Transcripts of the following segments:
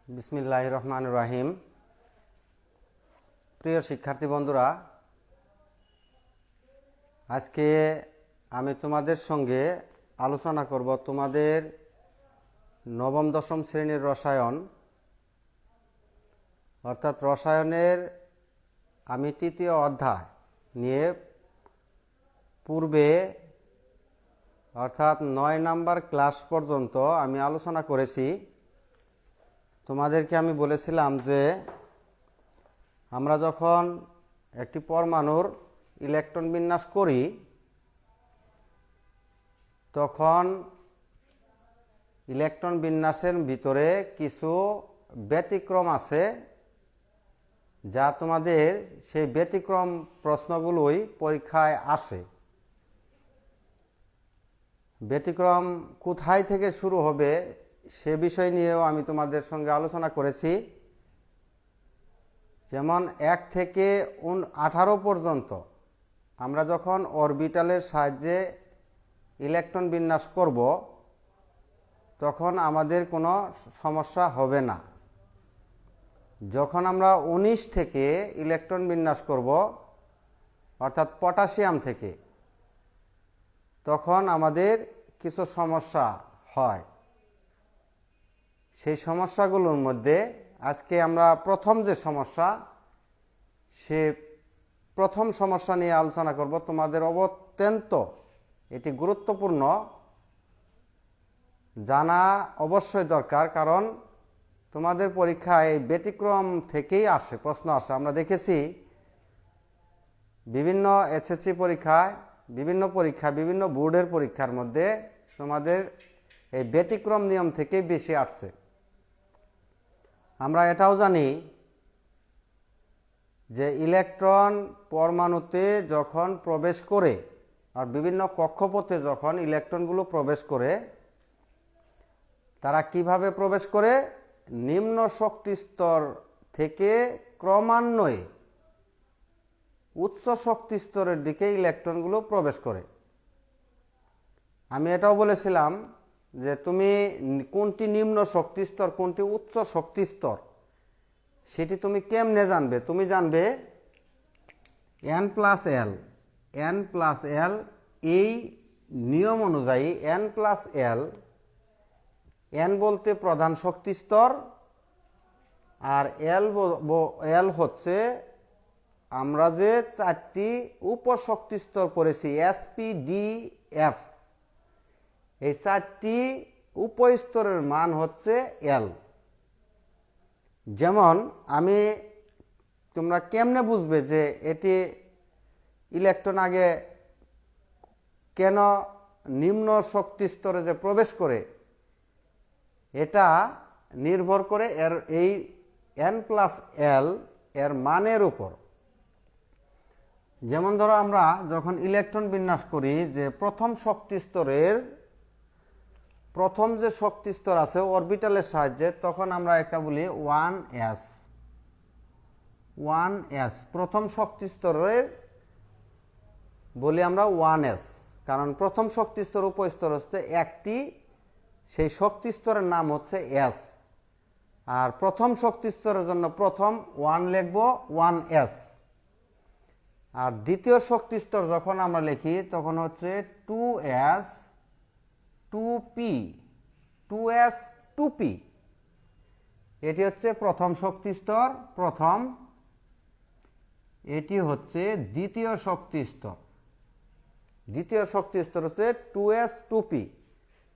বিসমিল্লাহির রহমানির রহিম। প্রিয় শিক্ষার্থী বন্ধুরা, আজকে আমি তোমাদের সঙ্গে আলোচনা করব তোমাদের নবম দশম শ্রেণীর রসায়ন, অর্থাৎ রসায়নের আমি তৃতীয় অধ্যায় নিয়ে পূর্বে অর্থাৎ 9 নাম্বার ক্লাস পর্যন্ত আমি আলোচনা করেছি। তোমাদেরকে আমি বলেছিলাম যে আমরা যখন একটি পরমাণুর ইলেকট্রন বিন্যাস করি তখন ইলেকট্রন বিন্যাসের ভিতরে কিছু ব্যতিক্রম আছে, যা তোমাদের সেই ব্যতিক্রম প্রশ্নগুলোই পরীক্ষায় আসে। ব্যতিক্রম কোথায় থেকে শুরু হবে সে বিষয় নিয়েও আমি তোমাদের সঙ্গে আলোচনা করেছি। যেমন 1 থেকে 18 পর্যন্ত আমরা যখন অরবিটালের সাহায্যে ইলেকট্রন বিন্যাস করব তখন আমাদের কোনো সমস্যা হবে না। যখন আমরা 19 থেকে ইলেকট্রন বিন্যাস করব অর্থাৎ পটাশিয়াম থেকে, তখন আমাদের কিছু সমস্যা হয়। সেই সমস্যাগুলোর মধ্যে আজকে আমরা প্রথম যে সমস্যা, সে প্রথম সমস্যা নিয়ে আলোচনা করব। তোমাদের অত্যন্ত এটি গুরুত্বপূর্ণ, জানা অবশ্যই দরকার, কারণ তোমাদের পরীক্ষায় এই ব্যতিক্রম থেকেই আসে, প্রশ্ন আসে। আমরা দেখেছি বিভিন্ন এসএসসি পরীক্ষায়, বিভিন্ন বোর্ডের পরীক্ষার মধ্যে তোমাদের এই ব্যতিক্রম নিয়ম থেকেই বেশি আসছে। আমরা এটাও জানি যে ইলেকট্রন পরমাণুতে যখন প্রবেশ করে আর বিভিন্ন কক্ষপথে যখন ইলেকট্রনগুলো প্রবেশ করে, তারা কিভাবে প্রবেশ করে? নিম্ন শক্তি স্তর থেকে ক্রমান্বয়ে উচ্চ শক্তি স্তরের দিকে ইলেকট্রনগুলো প্রবেশ করে। আমি এটাও বলেছিলাম যে তুমি কোনটি নিম্ন শক্তি স্তর কোনটি উচ্চ শক্তি স্তর সেটি তুমি কেমনে জানবে? তুমি জানবে n+l এই নিয়ম অনুযায়ী n+l, n বলতে প্রধান শক্তি স্তর আর l হচ্ছে আমরা যে 4টি উপশক্তি স্তর পড়েছি s,p,d,f, এই 4টি উপস্তরের মান হচ্ছে l। যেমন তোমরা কেমনে বুঝবে যে এটি ইলেকট্রন আগে কেন নিম্ন শক্তি স্তরে যে প্রবেশ করে? এটা নির্ভর করে এই n+l এর মানের উপর। যেমন ধরো আমরা যখন ইলেকট্রন বিন্যাস করি, যে প্রথম যে শক্তি স্তর আছে অরবিটালের সাহায্যে, তখন আমরা একটা বলি 1s। প্রথম শক্তি স্তরের বলি আমরা 1s, কারণ প্রথম শক্তি স্তর উপস্তর হচ্ছে একটি, সেই শক্তি স্তরের নাম হচ্ছে s। আর প্রথম শক্তি স্তরের জন্য প্রথম 1 লিখব 1s। আর দ্বিতীয় শক্তি স্তর যখন আমরা লিখি তখন হচ্ছে 2s 2p। এটি হচ্ছে প্রথম শক্তি স্তর প্রথম, এটি হচ্ছে দ্বিতীয় শক্তি স্তর। দ্বিতীয় শক্তি স্তর হচ্ছে 2s 2p,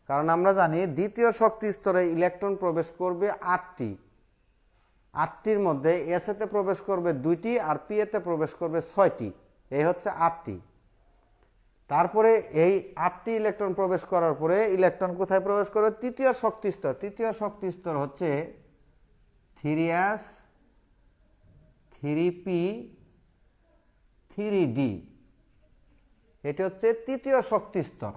কারণ আমরা জানি দ্বিতীয় শক্তি স্তরে ইলেকট্রন প্রবেশ করবে 8টির মধ্যে s এতে প্রবেশ করবে 2টি আর p এতে প্রবেশ করবে 6টি, এই হচ্ছে 8টি। তারপরে এই 8টি ইলেকট্রন প্রবেশ করার পরে ইলেকট্রন কোথায় প্রবেশ করবে? তৃতীয় শক্তি স্তর। তৃতীয় শক্তি স্তর হচ্ছে 3s 3p 3d, এটি হচ্ছে তৃতীয় শক্তি স্তর।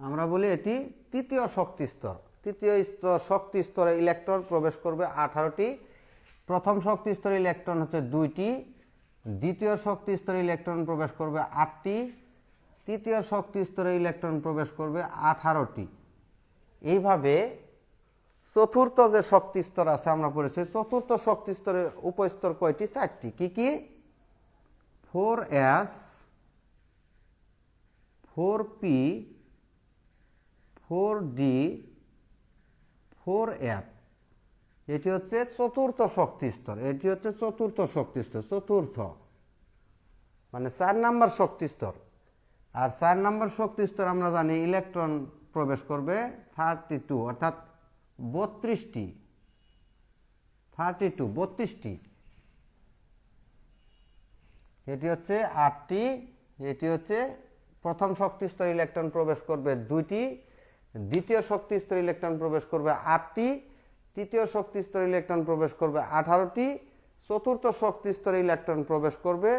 আমরা বলি এটি তৃতীয় শক্তি স্তর। তৃতীয় শক্তি স্তরে ইলেকট্রন প্রবেশ করবে 18টি। প্রথম শক্তি স্তরে ইলেকট্রন হচ্ছে 2টি, দ্বিতীয় শক্তি স্তরে ইলেকট্রন প্রবেশ করবে 8টি, তৃতীয় শক্তি স্তরে ইলেকট্রন প্রবেশ করবে 18টি। এইভাবে চতুর্থ যে শক্তি স্তর আছে আমরা পড়েছি, চতুর্থ শক্তি স্তরের উপস্তর কয়টি? 4টি। কি কি? 4s, 4p, 4d, 4f। এটি হচ্ছে চতুর্থ শক্তি স্তর। এটি হচ্ছে চতুর্থ শক্তি স্তর, চতুর্থ মানে 4 নাম্বার শক্তি স্তর। আর 4 নাম্বার শক্তি স্তর আমরা জানি ইলেকট্রন প্রবেশ করবে 32, অর্থাৎ 32টি, 32টি। এটি হচ্ছে 8টি। এটি হচ্ছে প্রথম শক্তি স্তর, ইলেকট্রন প্রবেশ করবে 2টি। দ্বিতীয় শক্তি স্তর ইলেকট্রন প্রবেশ করবে 8টি। তৃতীয় শক্তি স্তর ইলেকট্রন প্রবেশ করবে 18টি। চতুর্থ শক্তি স্তরে ইলেকট্রন প্রবেশ করবে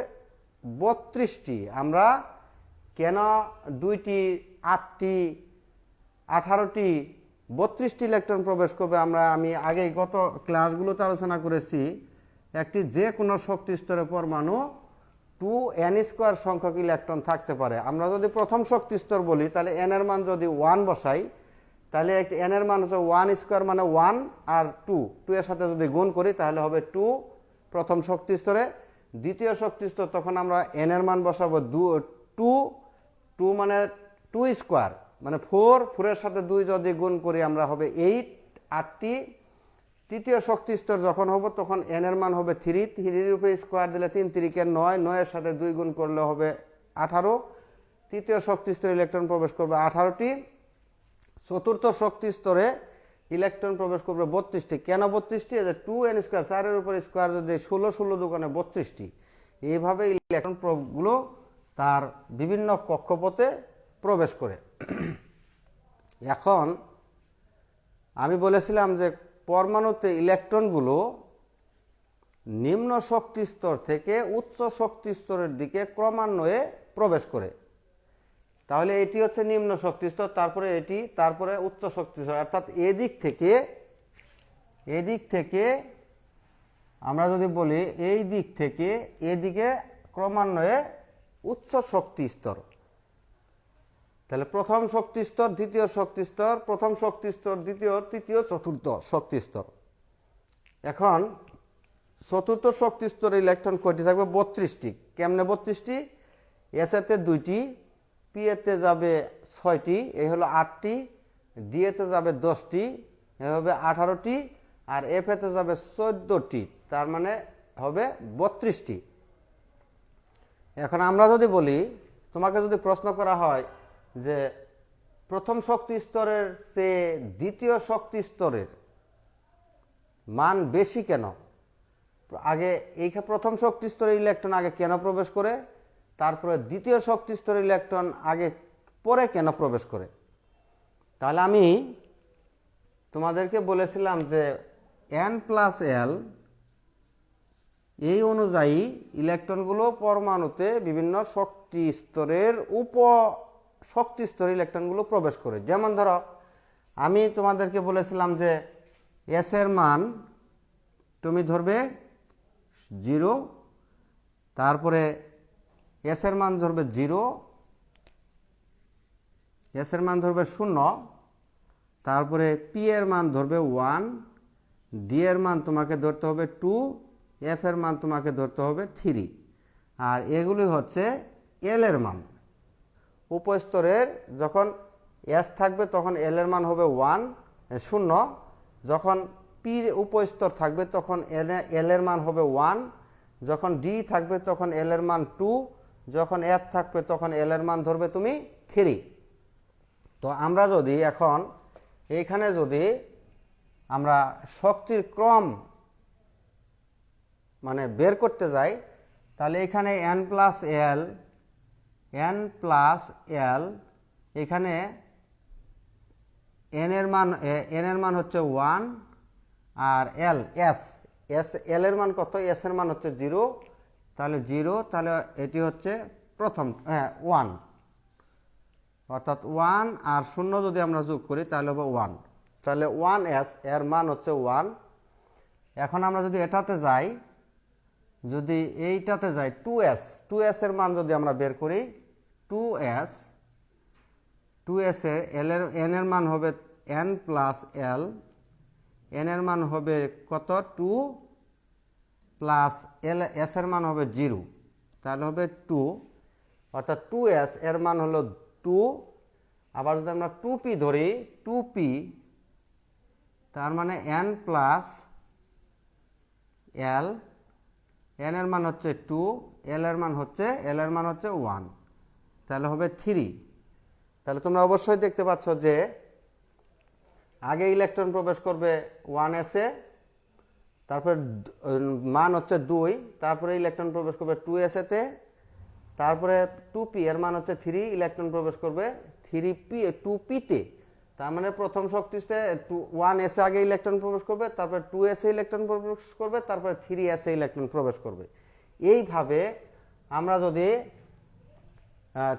32টি। আমরা কেন 2টি, 8টি, 18টি, 32টি ইলেকট্রন প্রবেশ করবে আমি আগেই গত ক্লাসগুলোতে আলোচনা করেছি। একটি যে কোনো শক্তি স্তরে পরমাণু 2n² সংখ্যক ইলেকট্রন থাকতে পারে। আমরা যদি প্রথম শক্তি স্তর বলি তাহলে n এর মান যদি 1 বসাই তাহলে একটি n এর মান হচ্ছে 1² মানে 1, আর 2 এর সাথে যদি গুণ করি তাহলে হবে 2 প্রথম শক্তি স্তরে। দ্বিতীয় শক্তি স্তর তখন আমরা n এর মান বসাবো 2 মানে 2² মানে 4 এর সাথে 2 যদি গুণ করি আমরা হবে 8, 8টি। তৃতীয় শক্তি স্তর যখন হবে তখন n এর মান হবে 3, 3 এর উপরে স্কোয়ার দিলে 3 3 9, 9 এর সাথে 2 গুণ করলে হবে 18। তৃতীয় শক্তি স্তরে ইলেকট্রন প্রবেশ করবে 18টি। চতুর্থ শক্তি স্তরে ইলেকট্রন প্রবেশ করবে 32টি। কেন 32টি? 2n², 4 এর উপরে স্কোয়ার যদি 16, 16 দোকানে 32টি। এইভাবে ইলেকট্রন গুলো তার বিভিন্ন কক্ষপথে প্রবেশ করে। এখন আমি বলেছিলাম যে পরমাণুতে ইলেকট্রনগুলো নিম্ন শক্তি স্তর থেকে উচ্চ শক্তি স্তরের দিকে ক্রমান্বয়ে প্রবেশ করে। তাহলে এটি হচ্ছে নিম্ন শক্তি স্তর, তারপরে এটি, তারপরে উচ্চ শক্তি স্তর। অর্থাৎ এদিক থেকে আমরা যদি বলি এই দিক থেকে এদিকে ক্রমান্বয়ে উচ্চ শক্তি স্তর। তাহলে প্রথম শক্তি স্তর, দ্বিতীয় শক্তি স্তর, প্রথম শক্তি স্তর, দ্বিতীয়, তৃতীয়, চতুর্থ শক্তি স্তর। এখন চতুর্থ শক্তি স্তরে ইলেকট্রন কয়টি থাকবে? 32টি। কেমনে 32টি? এস এতে 2টি, পি এতে যাবে 6টি, এই হলো 8টি, ডি এতে যাবে 10টি, এ হবে 18টি, আর এফ এতে যাবে 14টি, তার মানে হবে 32টি। এখন আমরা যদি বলি, তোমাকে যদি প্রশ্ন করা হয় যে প্রথম শক্তি স্তরের চেয়ে দ্বিতীয় শক্তি স্তরের মান বেশি কেন, আগে এই প্রথম শক্তি স্তরের ইলেকট্রন আগে কেন প্রবেশ করে, তারপরে দ্বিতীয় শক্তি স্তরের ইলেকট্রন আগে পরে কেন প্রবেশ করে? তাহলে আমি তোমাদেরকে বলেছিলাম যে n+l এই অনুযায়ী ইলেকট্রনগুলো পরমাণুতে বিভিন্ন শক্তি স্তরের শক্তি স্তরে ইলেকট্রনগুলো প্রবেশ করে। যেমন ধরো আমি তোমাদেরকে বলেছিলাম যে এস এর মান তুমি ধরবে 0, তারপরে এস এর মান ধরবে 0, এস এর মান ধরবে 0, তারপরে পি এর মান ধরবে 1, ডি এর মান তোমাকে ধরতে হবে 2, এফ এর মান তোমাকে ধরতে হবে 3। আর এগুলি হচ্ছে এল এর মান। উপস্তরের যখন এস থাকবে তখন এল এর মান হবে 0, যখন পি উপস্তর থাকবে তখন এল এর মান হবে 1, যখন ডি থাকবে তখন এল এর মান 2, যখন এফ থাকবে তখন এল এর মান ধরবে তুমি 3। তো আমরা যদি এখন এইখানে যদি আমরা শক্তির ক্রম মানে বের করতে যাই তাহলে এখানে n+l এখানে n এর মান হচ্ছে 1, আর এল এর মান কত? এস এর মান হচ্ছে 0, তাহলে 0, তাহলে এটি হচ্ছে প্রথম 1, অর্থাৎ 1 আর 0 যদি আমরা যোগ করি তাহলে হবে 1, তাহলে 1s এর মান হচ্ছে 1। এখন আমরা যদি এটাতে যাই, যদি এইটাতে যাই 2s এর মান যদি আমরা বের করি, 2s এর n এর মান হবে n+l, এন এর মান হবে কত 2 প্লাস এল এস এর মান হবে 0, তাহলে হবে 2, অর্থাৎ 2s এর মান হলো 2। আবার যদি আমরা 2p ধরি 2p, তার মানে n প্লাস l, n এর মান হচ্ছে 2, l এর মান হচ্ছে 1, তাহলে হবে 3। তাহলে তোমরা অবশ্যই দেখতে পাচ্ছ যে আগে ইলেকট্রন প্রবেশ করবে 1s এ, তারপর মান হচ্ছে 2, তারপরে ইলেকট্রন প্রবেশ করবে 2s তে, তারপরে 2p এর মান হচ্ছে 3, ইলেকট্রন প্রবেশ করবে 2p তে। তার মানে প্রথম শক্তিতে 1s এ আগে ইলেকট্রন প্রবেশ করবে, তারপরে 2s এ ইলেকট্রন প্রবেশ করবে, তারপরে 3s এ ইলেকট্রন প্রবেশ করবে। এইভাবে আমরা যদি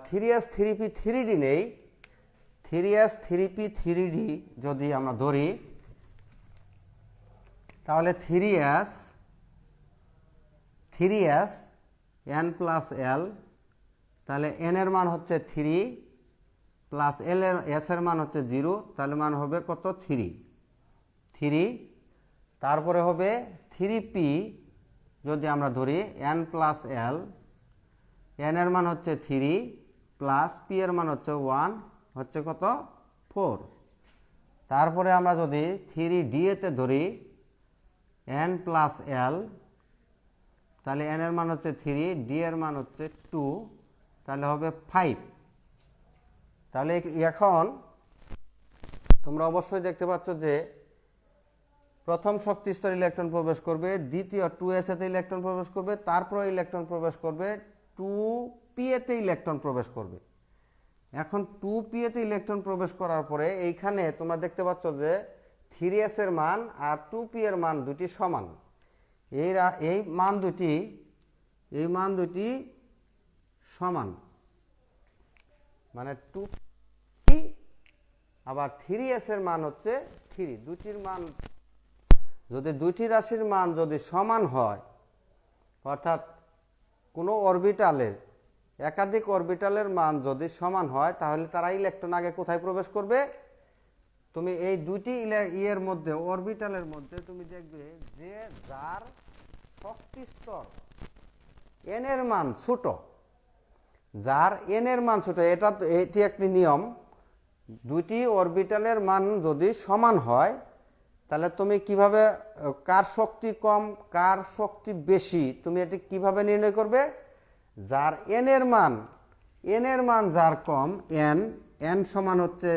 3s 3p 3d নেই, 3s 3p 3d যদি আমরা ধরি, তাহলে 3s n প্লাস l, তাহলে n এর মান হচ্ছে 3 প্লাস l এর s এর মান হচ্ছে 0, তাহলে মান হবে কত 3। তারপরে হবে 3p যদি আমরা ধরি n প্লাস l, n এর মান হচ্ছে 3 প্লাস p এর মান হচ্ছে 1, হচ্ছে কত 4। তারপরে আমরা যদি 3d তে ধরি n প্লাস l, তাহলে n এর মান হচ্ছে 3, d এর মান হচ্ছে 2, তাহলে হবে 5। তাহলে এখন তোমরা অবশ্যই দেখতে পাচ্ছ যে প্রথম শক্তি স্তরে ইলেকট্রন প্রবেশ করবে, দ্বিতীয় 2s তে ইলেকট্রন প্রবেশ করবে, তারপরে ইলেকট্রন প্রবেশ করবে 2p তে ইলেকট্রন প্রবেশ করবে। এখন 2p তে ইলেকট্রন প্রবেশ করার পরে এইখানে তোমরা দেখতে পাচ্ছ যে 3s এর মান আর 2p এর মান দুটি সমান। এই মান দুটি সমান, মানে 2p আবার 3s এর মান হচ্ছে 3। দুটির মান যদি দুটি রাশির মান যদি সমান হয়, অর্থাৎ কোনো অরবিটালের একাধিক অরবিটালের মান যদি সমান হয়, তাহলে তারা ইলেকট্রন আগে কোথায় প্রবেশ করবে? তুমি এই দুটি ইয়ের মধ্যে অরবিটালের মধ্যে তুমি দেখবে যে যার শক্তি স্তর n এর মান ছোট, যার n এর মান ছোট, এটি একটি নিয়ম। দুটি অরবিটালের মান যদি সমান হয়, তাহলে তুমি কিভাবে কার শক্তি কম কার শক্তি বেশি তুমি এটি কিভাবে নির্ণয় করবে? যার n এর মান যার কম, n সমান হচ্ছে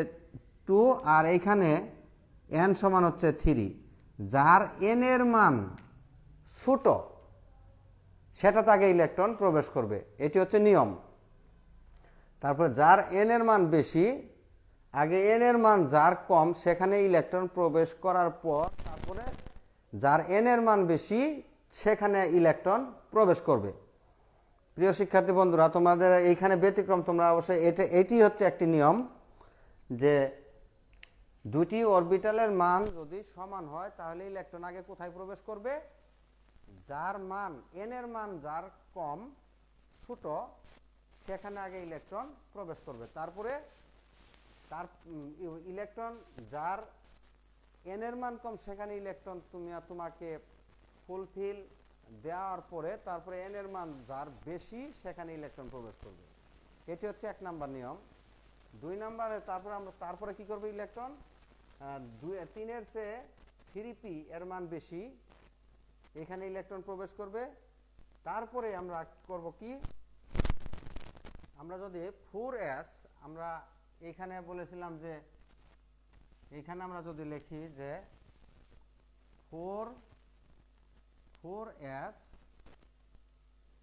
2 আর এইখানে n সমান হচ্ছে 3, যার n এর মান ছোট সেটাতে আগে ইলেকট্রন প্রবেশ করবে, এটি হচ্ছে নিয়ম। তারপর যার n এর মান বেশি, আগে n এর মান যার কম সেখানে ইলেকট্রন প্রবেশ করার পর তারপরে যার n এর মান বেশি সেখানে ইলেকট্রন প্রবেশ করবে। প্রিয় শিক্ষার্থী বন্ধুরা, তোমাদের এইখানে ব্যতিক্রম, তোমরা অবশ্যই এটি হচ্ছে একটি নিয়ম যে দুটি অরবিটালের মান যদি সমান হয়, তাহলে ইলেকট্রন আগে কোথায় প্রবেশ করবে? যার মান n এর মান যার কম ছোট সেখানে আগে ইলেকট্রন প্রবেশ করবে। তারপরে তার ইলেকট্রন যার n এর মান কম সেখানে ইলেকট্রন তোমাকে ফুলফিল দেওয়ার পরে তারপরে n এর মান যার বেশি সেখানে ইলেকট্রন প্রবেশ করবে। এটি হচ্ছে 1 নাম্বার নিয়ম। 2 নম্বরে তারপরে কি করবে? ইলেকট্রন 3 এর চেয়ে 3p এর মান বেশি, এখানে ইলেকট্রন প্রবেশ করবে। তারপরে আমরা করব কি? আমরা যদি 4s, আমরা এখানে বলেছিলাম যে এখানে আমরা যদি লিখি যে 4s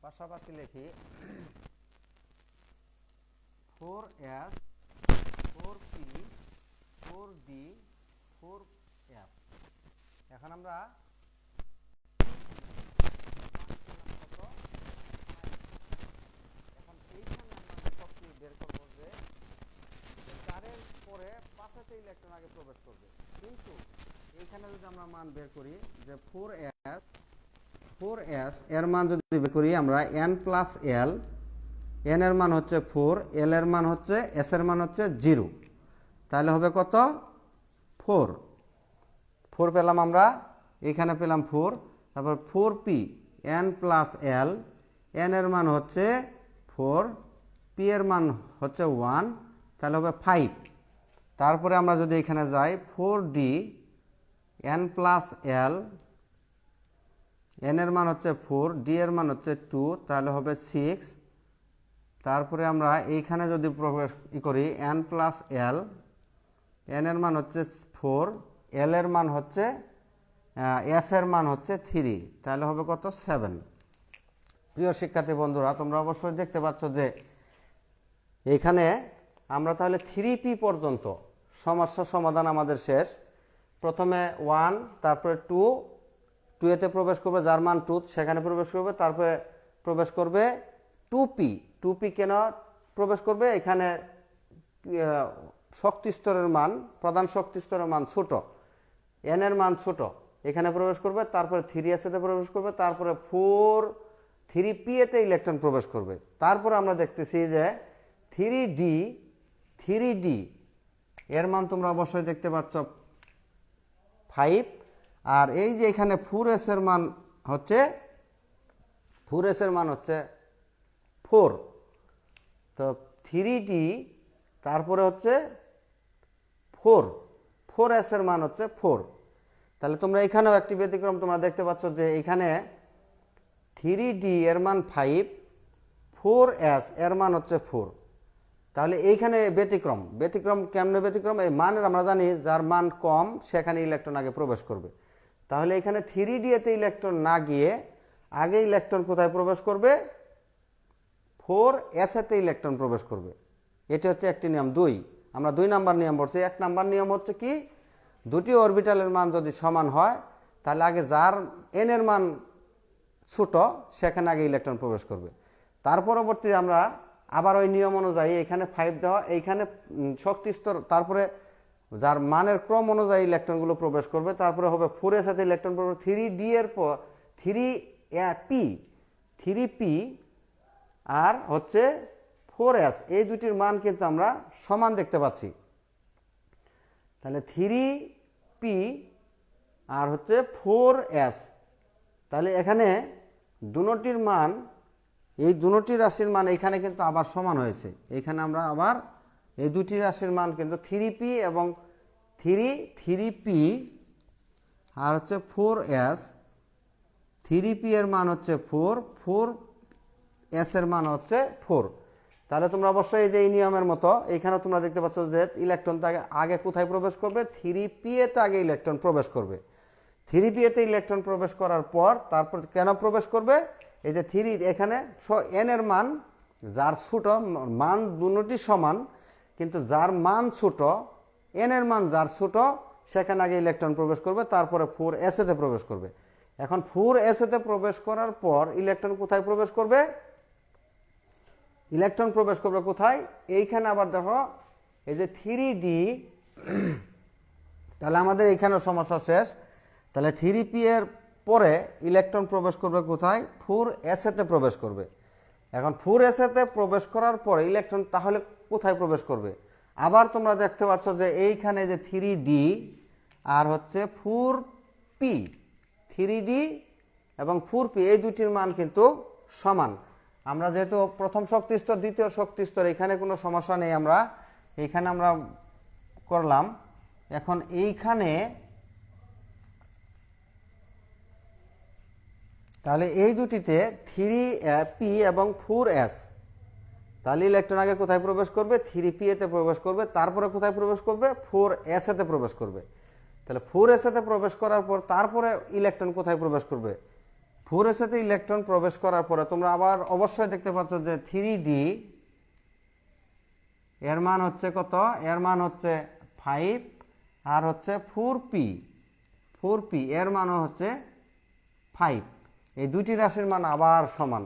পাশাপাশি লিখি 4s 4p 4d 4f। এখন আমরা বের করব যে 4 এর পরে 5 তে ইলেকট্রন আগে প্রবেশ করবে, কিন্তু এইখানে যদি আমরা মান বের করি যে 4s এর মান যদি বের করি আমরা n প্লাস l, n এর মান হচ্ছে 4, l এর মান হচ্ছে s এর মান হচ্ছে 0, তাহলে হবে কত? 4 4 পেলাম আমরা, এখানে পেলাম 4, তারপর 4p n plus l, n এর মান হচ্ছে 4, p এর মান হচ্ছে 1, তাহলে হবে 5। তারপরে আমরা যদি এখানে যাই 4d n plus l, n এর মান হচ্ছে 4, d এর মান হচ্ছে 2, তাহলে হবে 6। তারপরে আমরা এইখানে যদি প্রবেশ করি n প্লাস l, n এর মান হচ্ছে 4, l এর মান হচ্ছে f এর মান হচ্ছে 3, তাহলে হবে কত 7। প্রিয় শিক্ষার্থী বন্ধুরা, তোমরা অবশ্যই দেখতে পাচ্ছ যে এইখানে আমরা তাহলে 3p পর্যন্ত সমস্যা সমাধান আমাদের শেষ। প্রথমে 1, তারপরে 2, 2 এতে প্রবেশ করবে যার মান 2 সেখানে প্রবেশ করবে, তারপরে প্রবেশ করবে 2p, 2p কেন প্রবেশ করবে, এখানে শক্তি স্তরের মান, প্রধান শক্তি স্তরের মান ছোট, n এর মান ছোট, এখানে প্রবেশ করবে, তারপরে 3s এতে প্রবেশ করবে, তারপরে 3p এতে ইলেকট্রন প্রবেশ করবে। তারপরে আমরা দেখতেছি যে 3d এর মান তোমরা অবশ্যই দেখতে পাচ্ছ 5, আর এই যে এখানে 4s এর মান হচ্ছে 4, তো 3d তারপরে হচ্ছে 4s এর মান হচ্ছে 4। তাহলে তোমরা এখানেও একটি ব্যতিক্রম তোমরা দেখতে পাচ্ছ যে এখানে 3d এর মান 5, 4s এর মান হচ্ছে 4। তাহলে এইখানে ব্যতিক্রম কেমনে ব্যতিক্রম, এই মানের আমরা জানি যার মান কম সেখানে ইলেকট্রন আগে প্রবেশ করবে। তাহলে এখানে 3d এতে ইলেকট্রন না গিয়ে আগে ইলেকট্রন কোথায় প্রবেশ করবে, 4s এতে ইলেকট্রন প্রবেশ করবে। এটি হচ্ছে একটি নিয়ম। আমরা 2 নাম্বার নিয়ম পড়ছি। 1 নাম্বার নিয়ম হচ্ছে কি, দুটি অরবিটালের মান যদি সমান হয় তাহলে আগে যার n এর মান ছোট সেখানে আগে ইলেকট্রন প্রবেশ করবে। তার পরবর্তীতে আমরা আবার ওই নিয়ম অনুযায়ী এখানে 5 দেওয়া, এইখানে শক্তি স্তর, তারপরে যার মানের ক্রম অনুযায়ী ইলেকট্রনগুলো প্রবেশ করবে, তারপরে হবে 4 এর সাথে ইলেকট্রন প্রবেশ, 3d এর পর 3p আর হচ্ছে 4s, এই দুটির মান কিন্তু আমরা সমান দেখতে পাচ্ছি। তাহলে 3p আর হচ্ছে 4s, তাহলে এখানে দুটির মান, এই দুটি রাশির মান এখানে কিন্তু আবার সমান হয়েছে। এখানে আমরা আবার এই দুটি রাশির মান কিন্তু 3p এবং 3p আর হচ্ছে 4s, 3p এর মান হচ্ছে 4, 4s এর মান হচ্ছে 4। তাহলে তোমরা অবশ্যই এই যে এই নিয়মের মতো এখানে তোমরা দেখতে পাচ্ছ যে ইলেকট্রন আগে কোথায় প্রবেশ করবে, 3p এতে আগে ইলেকট্রন প্রবেশ করবে। 3p এতে ইলেকট্রন প্রবেশ করার পর তারপর কেন প্রবেশ করবে, এই যে 3 এখানে n এর মান যার ছোট, মান দুটি সমান কিন্তু যার মান ছোট, n এর মান যার ছোট সেখানে আগে ইলেকট্রন প্রবেশ করবে, তারপরে 4s এতে প্রবেশ করবে। এখন 4s এতে প্রবেশ করার পর ইলেকট্রন কোথায় প্রবেশ করবে, ইলেকট্রন প্রবেশ করবে কোথায়, এইখানে আবার দেখো এই যে 3d, তাহলে আমাদের এইখানেও সমস্যা শেষ। তাহলে 3p এর পরে ইলেকট্রন প্রবেশ করবে কোথায়, 4s এতে প্রবেশ করবে। এখন 4s এতে প্রবেশ করার পরে ইলেকট্রন তাহলে কোথায় প্রবেশ করবে, আবার তোমরা দেখতে পাচ্ছ যে এইখানে যে 3d আর হচ্ছে 4p, 3d এবং 4p এই দুটির মান কিন্তু সমান। আমরা যেহেতু প্রথম শক্তি স্তর, দ্বিতীয় শক্তি স্তর, এখানে কোনো সমস্যা নেই, আমরা এইখানে আমরা করলাম। এখন এইখানে তাহলে এই দুটিতে 3p এবং 4s, তাহলে ইলেকট্রন আগে কোথায় প্রবেশ করবে, 3p এতে প্রবেশ করবে, তারপরে কোথায় প্রবেশ করবে, 4s এতে প্রবেশ করবে। তাহলে 4s এতে প্রবেশ করার পর তারপরে ইলেকট্রন কোথায় প্রবেশ করবে, 4s এতে ইলেকট্রন প্রবেশ করার পরে তোমরা আবার অবশ্যই দেখতে পাচ্ছ যে 3d এর মান হচ্ছে কত, এর মান হচ্ছে 5, আর হচ্ছে 4p এর মানও হচ্ছে 5। এই দুটি রাশির মান আবার সমান,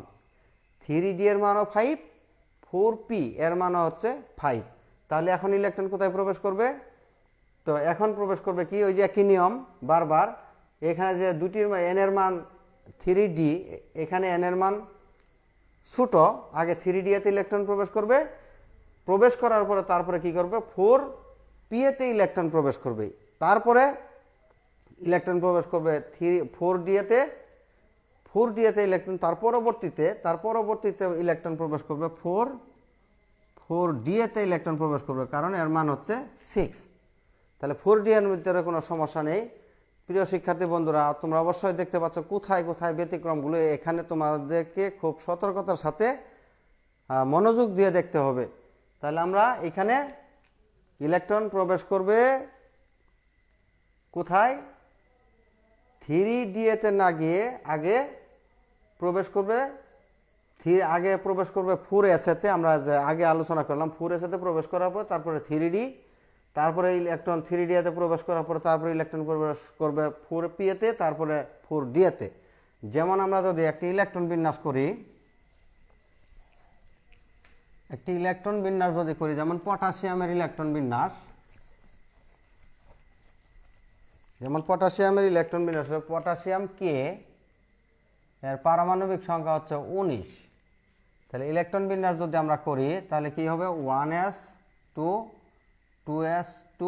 3d এর মানও 5, 4p এর মানও হচ্ছে 5। তাহলে এখন ইলেকট্রন কোথায় প্রবেশ করবে, তো এখন প্রবেশ করবে কি, ওই যে একই নিয়ম বারবার, এখানে যে দুটির n এর মান 3d, এখানে n এর মান ছোট, আগে 3d এতে ইলেকট্রন প্রবেশ করবে, প্রবেশ করার পরে তারপরে কি করবে, 4p এতে ইলেকট্রন প্রবেশ করবে, তারপরে ইলেকট্রন প্রবেশ করবে 4d-তে, 4d-তে ইলেকট্রন, তার পরবর্তীতে ইলেকট্রন প্রবেশ করবে 4d-তে ইলেকট্রন প্রবেশ করবে, কারণ এর মান হচ্ছে 6। তাহলে 4d এর ভিতরে কোনো সমস্যা নেই। প্রিয় শিক্ষার্থী বন্ধুরা, তোমরা অবশ্যই দেখতে পাচ্ছ কোথায় কোথায় ব্যতিক্রমগুলো, এখানে তোমাদেরকে খুব সতর্কতার সাথে মনোযোগ দিয়ে দেখতে হবে। তাহলে আমরা এখানে ইলেকট্রন প্রবেশ করবে কোথায়, 3d-তে না গিয়ে আগে প্রবেশ করবে 4s-তে। আমরা যে আগে আলোচনা করলাম 4s-তে প্রবেশ করার পর তারপরে 3d, তারপরে ইলেকট্রন 3d-তে প্রবেশ করার পর তারপরে ইলেকট্রন প্রবেশ করবে 4p-তে, তারপরে 4d-তে। যেমন আমরা যদি একটি ইলেকট্রন বিন্যাস করি, যেমন পটাশিয়ামের ইলেকট্রন বিন্যাস, পটাশিয়াম কে এর পারমাণবিক সংখ্যা হচ্ছে 19। তাহলে ইলেকট্রন বিন্যাস যদি আমরা করি তাহলে কি হবে, 1s2 2s2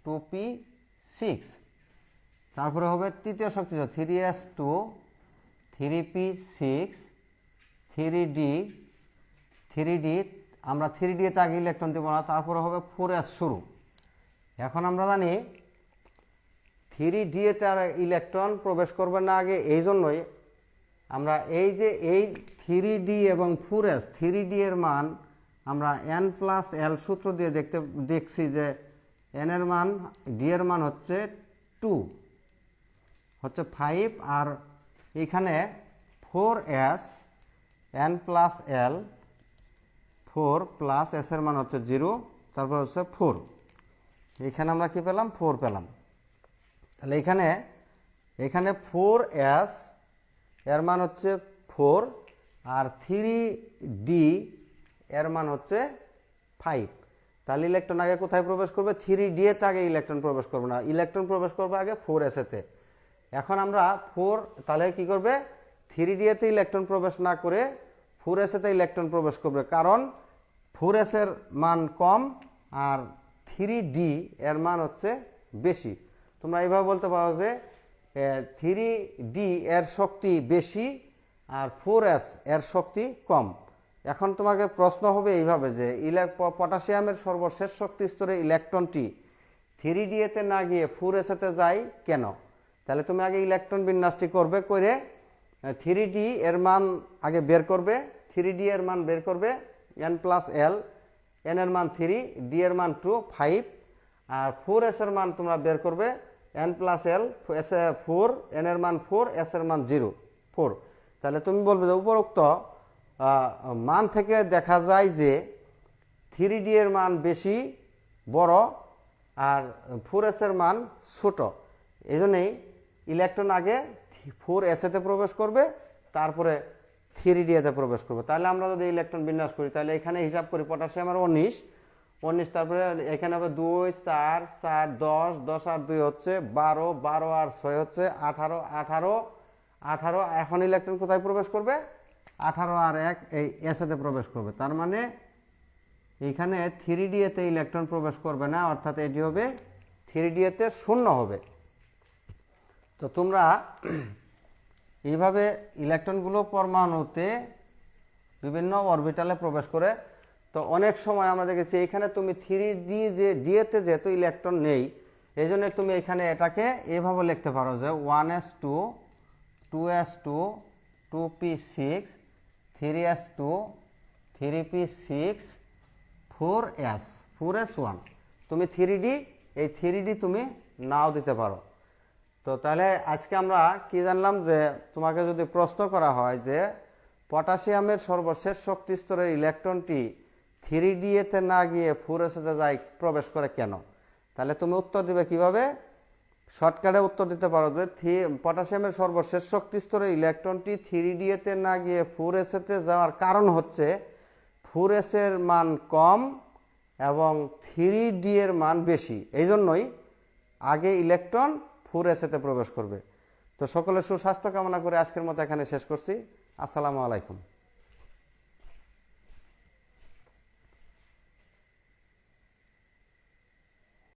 2p6, তারপরে হবে তৃতীয় শক্তিতে 3s2 3p6 3d, আমরা 3d-তে আগে ইলেকট্রন দিব না, তারপরে হবে 4s শুরু। এখন আমরা জানি 3d-তে আর ইলেকট্রন প্রবেশ করবে না আগে, এই জন্যই আমরা এই 3d এবং 4s, 3d এর মান আমরা n+l সূত্র দিয়ে দেখছি যে n এর মান, d এর মান হচ্ছে 5, আর এখানে 4s n+l 4 প্লাস s এর মান হচ্ছে 0, তারপর হচ্ছে 4। এখানে আমরা কি পেলাম, 4 পেলাম। তাহলে এখানে 4s এর মান হচ্ছে 4 আর 3d এর মান হচ্ছে 5। তাহলে ইলেকট্রন আগে কোথায় প্রবেশ করবে, 3d-তে আগে ইলেকট্রন প্রবেশ করবে না, ইলেকট্রন প্রবেশ করবে আগে 4s-তে। এখন আমরা তাহলে কি করবে, 3d-তে ইলেকট্রন প্রবেশ না করে 4s-তে ইলেকট্রন প্রবেশ করবে, কারণ 4s এর মান কম আর 3d এর মান হচ্ছে বেশি। তোমরা এইভাবে বলতে পারো যে 3d এর শক্তি বেশি আর 4s এর শক্তি কম। এখন তোমাকে প্রশ্ন হবে এইভাবে যে পটাশিয়ামের সর্বশেষ শক্তি স্তরে ইলেকট্রনটি 3d-তে না গিয়ে 4s-তে যায় কেন? তাহলে তুমি আগে ইলেকট্রন বিন্যাসটি করবে, করে 3d এর মান আগে বের করবে, 3d এর মান বের করবে n+l, n এর মান 3, d এর মান 2 5, আর 4s এর মান তোমরা বের করবে n+l 4, n এর মান 4, s এর মান 0 4। তাহলে তুমি বলবে যে উপরোক্ত মান থেকে দেখা যায় যে 3d এর মান বেশি বড় আর 4s এর মান ছোট, এই জন্যই ইলেকট্রন আগে 4s-তে প্রবেশ করবে, তারপরে 3d-তে প্রবেশ করবে। তাহলে আমরা যদি ইলেকট্রন বিন্যাস করি তাহলে এখানে হিসাব করি, পটাশিয়ামের 19, তারপরে এখানে হবে 2 4 4 10, 10 আর 2 হচ্ছে 12, 12 আর 6 হচ্ছে 18, 18। এখন ইলেকট্রন কোথায় প্রবেশ করবে, 18 আর 1 এই s-তে প্রবেশ করবে। তার মানে এখানে 3d-তে ইলেকট্রন প্রবেশ করবে না, অর্থাৎ এটি হবে 3d-তে শূন্য হবে। তো তোমরা এইভাবে ইলেকট্রনগুলো পরমাণুতে বিভিন্ন অরবিটালে প্রবেশ করে। তো অনেক সময় আমরা দেখেছি এখানে তুমি 3d-তে যেহেতু ইলেকট্রন নেই, এই জন্য তুমি এখানে এটাকে এভাবে লিখতে পারো যে 1s2 2s2 2p6 3s2 3p6 4s1। তুমি 3d, এই 3d তুমি নাও দিতে পারো। তো তাহলে আজকে আমরা কি জানলাম যে তোমাকে যদি প্রশ্ন করা হয় যে পটাশিয়ামের সর্বশেষ শক্তি স্তরের ইলেকট্রনটি 3d-তে না গিয়ে 4s-তে যায় প্রবেশ করে কেন, তাহলে তুমি উত্তর দিবে কিভাবে, শর্টকাটে উত্তর দিতে পারো যে পটাশিয়ামের সর্বশেষ শক্তি স্তরের ইলেকট্রনটি 3d-তে না গিয়ে 4s-তে যাওয়ার কারণ হচ্ছে 4s এর মান কম এবং 3d এর মান বেশি, এই জন্যই আগে ইলেকট্রন 4s-তে প্রবেশ করবে। তো সকলের সুস্বাস্থ্য কামনা করে আজকের মতো এখানে শেষ করছি। আসসালামু আলাইকুম।